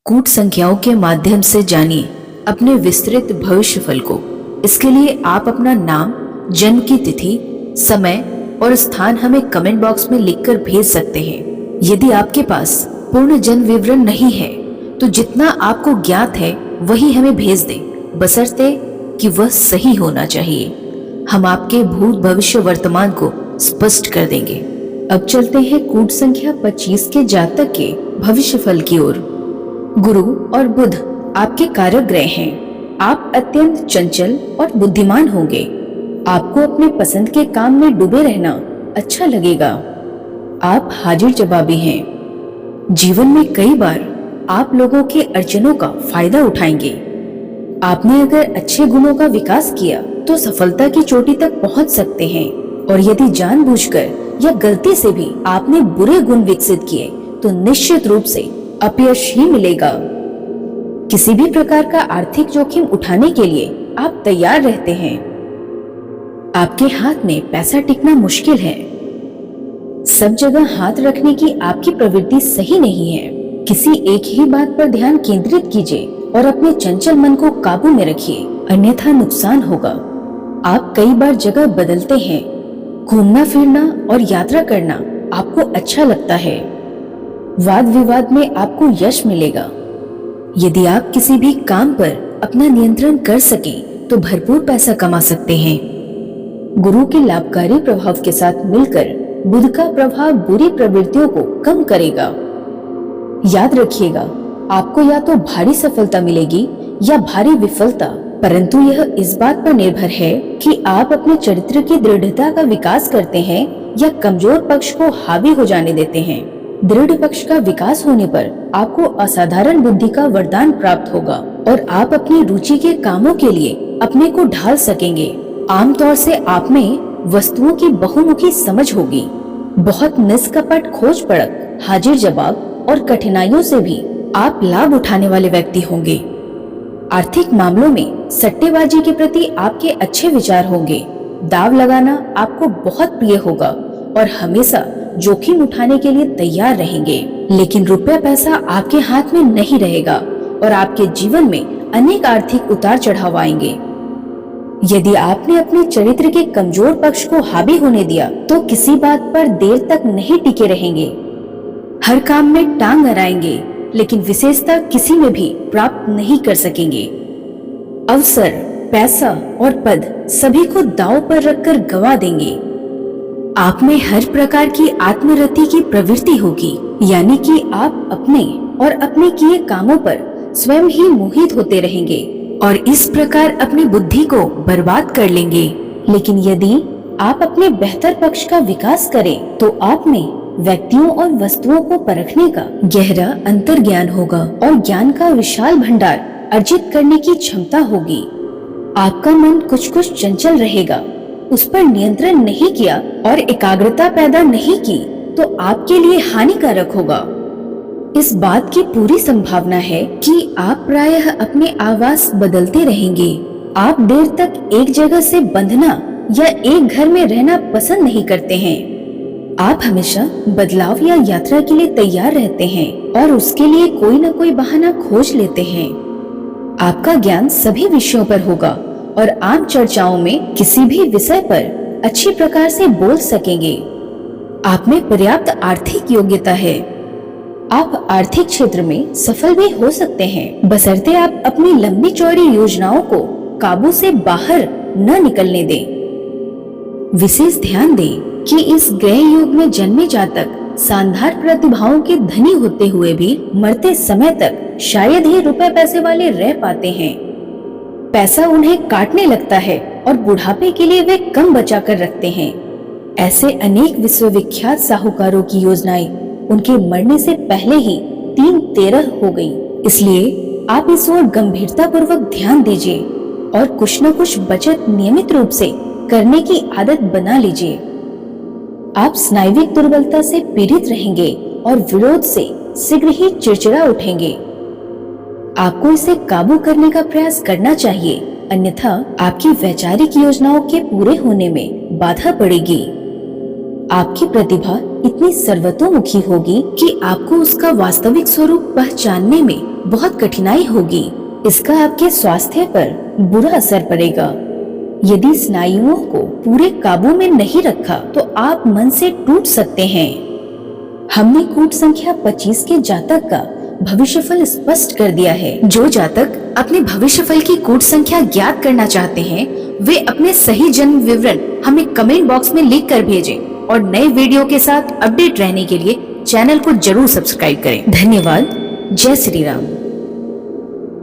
कूट संख्याओं के माध्यम से जानिए अपने विस्तृत भविष्य फल को। इसके लिए आप अपना नाम, जन्म की तिथि, समय और स्थान हमें कमेंट बॉक्स में लिखकर भेज सकते हैं। यदि आपके पास पूर्ण जन्म विवरण नहीं है तो जितना आपको ज्ञात है वही हमें भेज दें, बशर्ते कि वह सही होना चाहिए। हम आपके भूत भविष्य वर्तमान को स्पष्ट कर देंगे। अब चलते हैं कूट संख्या 25 के जातक के भविष्य फल की ओर। गुरु और बुध आपके कारक ग्रह हैं। आप अत्यंत चंचल और बुद्धिमान होंगे। आपको अपने पसंद के काम में डूबे रहना अच्छा लगेगा। आप हाजिर जवाबी हैं। जीवन में कई बार आप लोगों के अड़चनों का फायदा उठाएंगे। आपने अगर अच्छे गुणों का विकास किया तो सफलता की चोटी तक पहुंच सकते हैं, और यदि जानबूझकर या गलती से भी आपने बुरे गुण विकसित किए तो निश्चित रूप से अपयश ही मिलेगा। किसी भी प्रकार का आर्थिक जोखिम उठाने के लिए आप तैयार रहते हैं। आपके हाथ में पैसा टिकना मुश्किल है। सब जगह हाथ रखने की आपकी प्रवृत्ति सही नहीं है। किसी एक ही बात पर ध्यान केंद्रित कीजिए और अपने चंचल मन को काबू में रखिए, अन्यथा नुकसान होगा। आप कई बार जगह बदलते हैं। घूमना फिरना और यात्रा करना आपको अच्छा लगता है। वाद विवाद में आपको यश मिलेगा। यदि आप किसी भी काम पर अपना नियंत्रण कर सकें तो भरपूर पैसा कमा सकते हैं। गुरु के लाभकारी प्रभाव के साथ मिलकर बुध का प्रभाव बुरी प्रवृत्तियों को कम करेगा। याद रखिएगा, आपको या तो भारी सफलता मिलेगी या भारी विफलता, परंतु यह इस बात पर निर्भर है कि आप अपने चरित्र की दृढ़ता का विकास करते हैं या कमजोर पक्ष को हावी हो जाने देते हैं। दृढ़ पक्ष का विकास होने पर आपको असाधारण बुद्धि का वरदान प्राप्त होगा और आप अपनी रुचि के कामों के लिए अपने को ढाल सकेंगे। आमतौर से आप में वस्तुओं की बहुमुखी समझ होगी। बहुत निष्कपट खोज परख, हाजिर जवाब और कठिनाइयों से भी आप लाभ उठाने वाले व्यक्ति होंगे। आर्थिक मामलों में सट्टेबाजी के प्रति आपके अच्छे विचार होंगे। दाव लगाना आपको बहुत प्रिय होगा और हमेशा जोखिम उठाने के लिए तैयार रहेंगे। लेकिन रुपया पैसा आपके हाथ में नहीं रहेगा और आपके जीवन में अनेक आर्थिक उतार चढ़ाव आएंगे। यदि आपने अपने चरित्र के कमजोर पक्ष को हावी होने दिया तो किसी बात पर देर तक नहीं टिके रहेंगे। हर काम में टांग अड़ाएंगे, लेकिन विशेषता किसी में भी प्राप्त नहीं कर सकेंगे। अवसर, पैसा और पद सभी को दांव पर रखकर गवा देंगे। आप में हर प्रकार की आत्मरति की प्रवृत्ति होगी, यानी कि आप अपने और अपने किए कामों पर स्वयं ही मोहित होते रहेंगे और इस प्रकार अपनी बुद्धि को बर्बाद कर लेंगे। लेकिन यदि आप अपने बेहतर पक्ष का विकास करें तो आप में व्यक्तियों और वस्तुओं को परखने का गहरा अंतर्ज्ञान होगा और ज्ञान का विशाल भंडार अर्जित करने की क्षमता होगी। आपका मन कुछ कुछ चंचल रहेगा। उस पर नियंत्रण नहीं किया और एकाग्रता पैदा नहीं की तो आपके लिए हानिकारक होगा। इस बात की पूरी संभावना है कि आप प्रायः अपने आवास बदलते रहेंगे। आप देर तक एक जगह से बंधना या एक घर में रहना पसंद नहीं करते हैं। आप हमेशा बदलाव या यात्रा के लिए तैयार रहते हैं और उसके लिए कोई न कोई बहाना खोज लेते हैं। आपका ज्ञान सभी विषयों पर होगा और आम चर्चाओं में किसी भी विषय पर अच्छी प्रकार से बोल सकेंगे। आप में पर्याप्त आर्थिक योग्यता है। आप आर्थिक क्षेत्र में सफल भी हो सकते हैं, बशर्ते आप अपनी लंबी चौड़ी योजनाओं को काबू से बाहर न निकलने दें। विशेष ध्यान दें कि इस ग्रह युग में जन्मे जातक शानदार प्रतिभाओं के धनी होते हुए भी मरते समय तक शायद ही रुपए पैसे वाले रह पाते हैं। पैसा उन्हें काटने लगता है और बुढ़ापे के लिए वे कम बचा कर रखते हैं। ऐसे अनेक विश्वविख्यात साहूकारों की योजनाएं उनके मरने से पहले ही 3-13 हो गई। इसलिए आप इस ओर गंभीरता पूर्वक ध्यान दीजिए और कुछ न कुछ बचत नियमित रूप से करने की आदत बना लीजिए। आप स्नायुविक दुर्बलता से पीड़ित रहेंगे और विरोध से शीघ्र ही चिड़चिड़ा उठेंगे। आपको इसे काबू करने का प्रयास करना चाहिए, अन्यथा आपकी वैचारिक योजनाओं के पूरे होने में बाधा पड़ेगी। आपकी प्रतिभा इतनी सर्वतोमुखी होगी कि आपको उसका वास्तविक स्वरूप पहचानने में बहुत कठिनाई होगी। इसका आपके स्वास्थ्य पर बुरा असर पड़ेगा। यदि स्नायुओं को पूरे काबू में नहीं रखा तो आप मन से टूट सकते हैं। हमने कूट संख्या 25 के जातक का भविष्यफल स्पष्ट कर दिया है। जो जातक अपने भविष्यफल की कूट संख्या ज्ञात करना चाहते हैं, वे अपने सही जन्म विवरण हमें कमेंट बॉक्स में लिख कर भेजें और नए वीडियो के साथ अपडेट रहने के लिए चैनल को जरूर सब्सक्राइब करें। धन्यवाद। जय श्री राम।